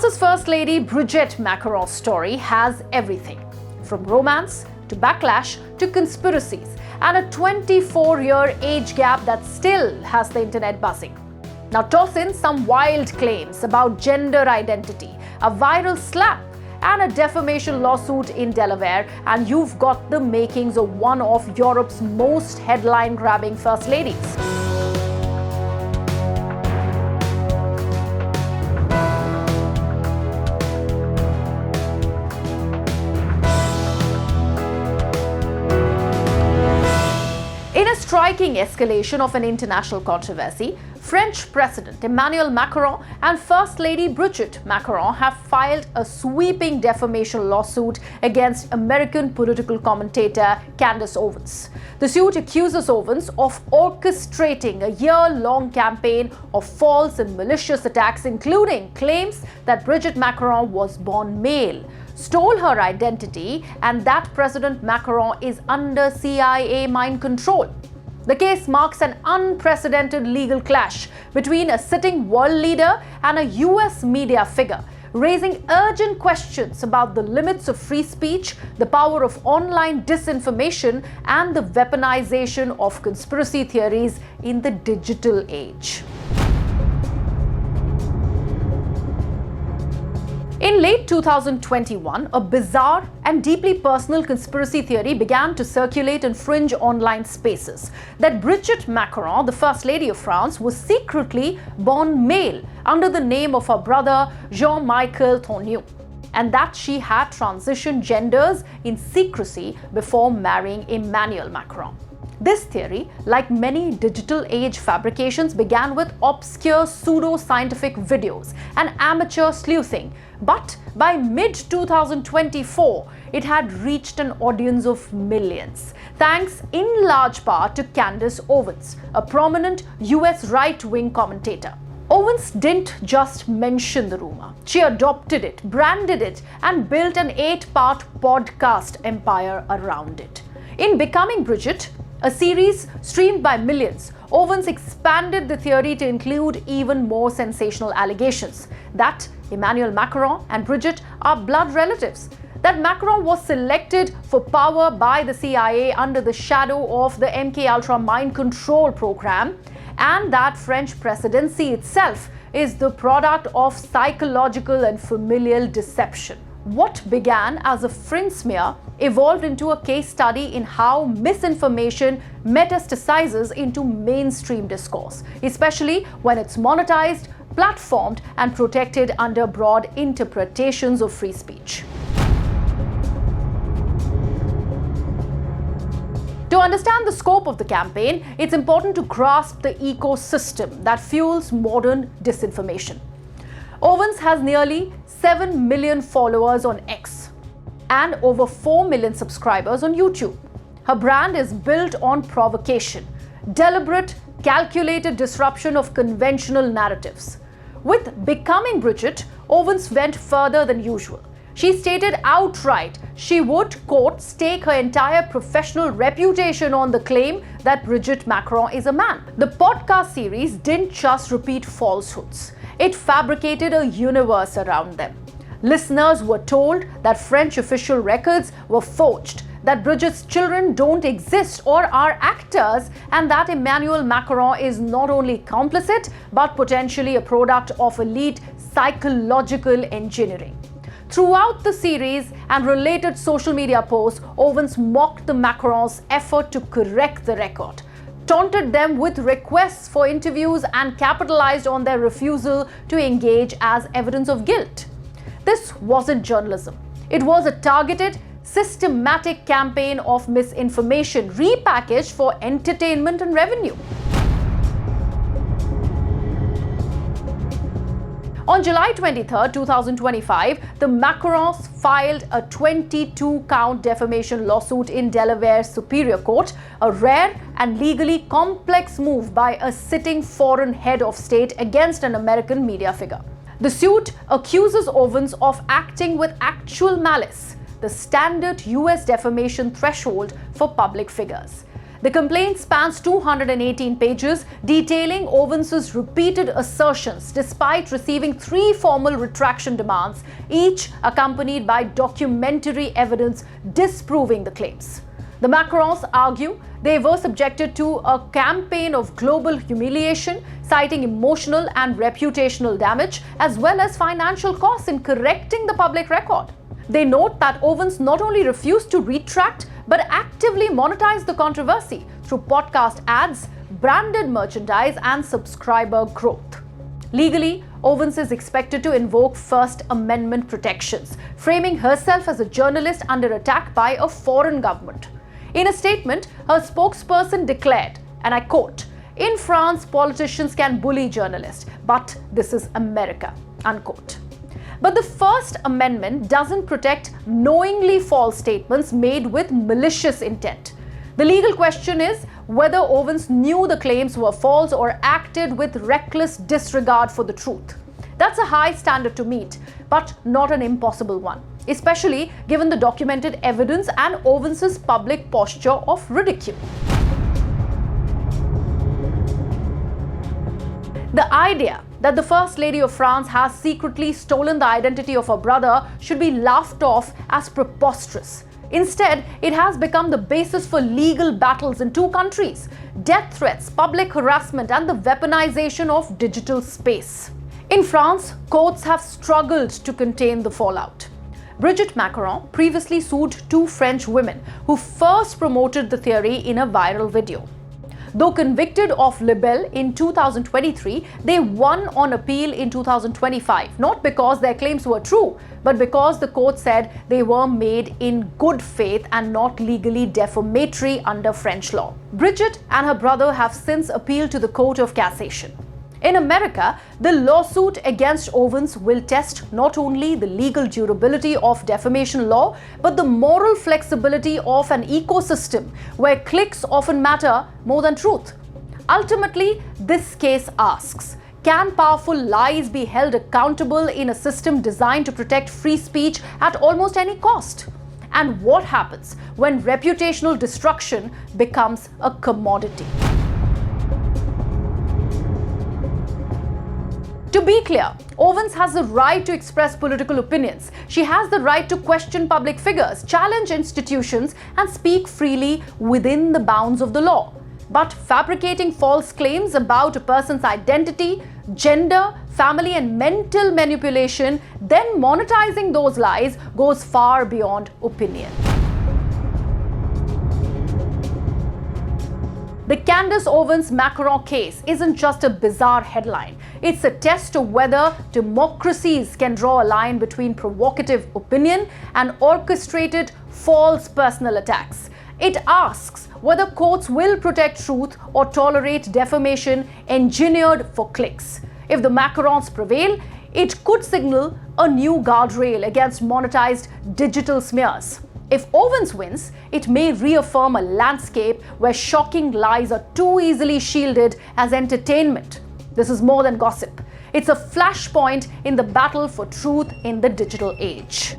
France's First Lady Brigitte Macron's story has everything, from romance to backlash to conspiracies, and a 24-year age gap that still has the internet buzzing. Now toss in some wild claims about gender identity, a viral slap, and a defamation lawsuit in Delaware, and you've got the makings of one of Europe's most headline-grabbing First Ladies. In a striking escalation of an international controversy, French President Emmanuel Macron and First Lady Brigitte Macron have filed a sweeping defamation lawsuit against American political commentator Candace Owens. The suit accuses Owens of orchestrating a year-long campaign of false and malicious attacks, including claims that Brigitte Macron was born male, stole her identity, and that President Macron is under CIA mind control. The case marks an unprecedented legal clash between a sitting world leader and a US media figure, raising urgent questions about the limits of free speech, the power of online disinformation, and the weaponization of conspiracy theories in the digital age. In late 2021, a bizarre and deeply personal conspiracy theory began to circulate in fringe online spaces that Brigitte Macron, the First Lady of France, was secretly born male under the name of her brother Jean-Michel, and that she had transitioned genders in secrecy before marrying Emmanuel Macron. This theory, like many digital age fabrications, began with obscure pseudo-scientific videos and amateur sleuthing. But by mid-2024, it had reached an audience of millions, thanks in large part to Candace Owens, a prominent US right-wing commentator. Owens didn't just mention the rumor. She adopted it, branded it, and built an 8-part podcast empire around it. In Becoming Brigitte, a series streamed by millions, Owens expanded the theory to include even more sensational allegations that Emmanuel Macron and Brigitte are blood relatives, that Macron was selected for power by the CIA under the shadow of the MKUltra mind control program, and that French presidency itself is the product of psychological and familial deception. What began as a fringe smear evolved into a case study in how misinformation metastasizes into mainstream discourse, especially when it's monetized, platformed, and protected under broad interpretations of free speech. To understand the scope of the campaign, it's important to grasp the ecosystem that fuels modern disinformation. Owens has nearly 7 million followers on X and over 4 million subscribers on YouTube. Her brand is built on provocation, deliberate, calculated disruption of conventional narratives. With Becoming Brigitte, Owens went further than usual. She stated outright she would, quote, stake her entire professional reputation on the claim that Brigitte Macron is a man. The podcast series didn't just repeat falsehoods. It fabricated a universe around them. Listeners were told that French official records were forged, that Brigitte's children don't exist or are actors, and that Emmanuel Macron is not only complicit but potentially a product of elite psychological engineering. Throughout the series and related social media posts, Owens mocked the Macrons' effort to correct the record, taunted them with requests for interviews, and capitalized on their refusal to engage as evidence of guilt. This wasn't journalism. It was a targeted, systematic campaign of misinformation repackaged for entertainment and revenue. On July 23, 2025, the Macrons filed a 22-count defamation lawsuit in Delaware Superior Court, a rare and legally complex move by a sitting foreign head of state against an American media figure. The suit accuses Owens of acting with actual malice, the standard US defamation threshold for public figures. The complaint spans 218 pages, detailing Owens' repeated assertions despite receiving 3 formal retraction demands, each accompanied by documentary evidence disproving the claims. The Macrons argue they were subjected to a campaign of global humiliation, citing emotional and reputational damage as well as financial costs in correcting the public record. They note that Owens not only refused to retract but actively monetized the controversy through podcast ads, branded merchandise, and subscriber growth. Legally, Owens is expected to invoke First Amendment protections, framing herself as a journalist under attack by a foreign government. In a statement, her spokesperson declared, and I quote, "In France, politicians can bully journalists, but this is America," unquote. But the First Amendment doesn't protect knowingly false statements made with malicious intent. The legal question is whether Owens knew the claims were false or acted with reckless disregard for the truth. That's a high standard to meet, but not an impossible one, especially given the documented evidence and Owens' public posture of ridicule. The idea that the First Lady of France has secretly stolen the identity of her brother should be laughed off as preposterous. Instead, it has become the basis for legal battles in 2 countries, death threats, public harassment, and the weaponization of digital space. In France, courts have struggled to contain the fallout. Brigitte Macron previously sued 2 French women who first promoted the theory in a viral video. Though convicted of libel in 2023, they won on appeal in 2025, not because their claims were true, but because the court said they were made in good faith and not legally defamatory under French law. Brigitte and her brother have since appealed to the Court of Cassation. In America, the lawsuit against Owens will test not only the legal durability of defamation law, but the moral flexibility of an ecosystem where clicks often matter more than truth. Ultimately, this case asks, can powerful lies be held accountable in a system designed to protect free speech at almost any cost? And what happens when reputational destruction becomes a commodity? To be clear, Owens has the right to express political opinions. She has the right to question public figures, challenge institutions, and speak freely within the bounds of the law. But fabricating false claims about a person's identity, gender, family, and mental manipulation, then monetizing those lies, goes far beyond opinion. The Candace Owens Macron case isn't just a bizarre headline. It's a test of whether democracies can draw a line between provocative opinion and orchestrated false personal attacks. It asks whether courts will protect truth or tolerate defamation engineered for clicks. If the Macrons prevail, it could signal a new guardrail against monetized digital smears. If Owens wins, it may reaffirm a landscape where shocking lies are too easily shielded as entertainment. This is more than gossip. It's a flashpoint in the battle for truth in the digital age.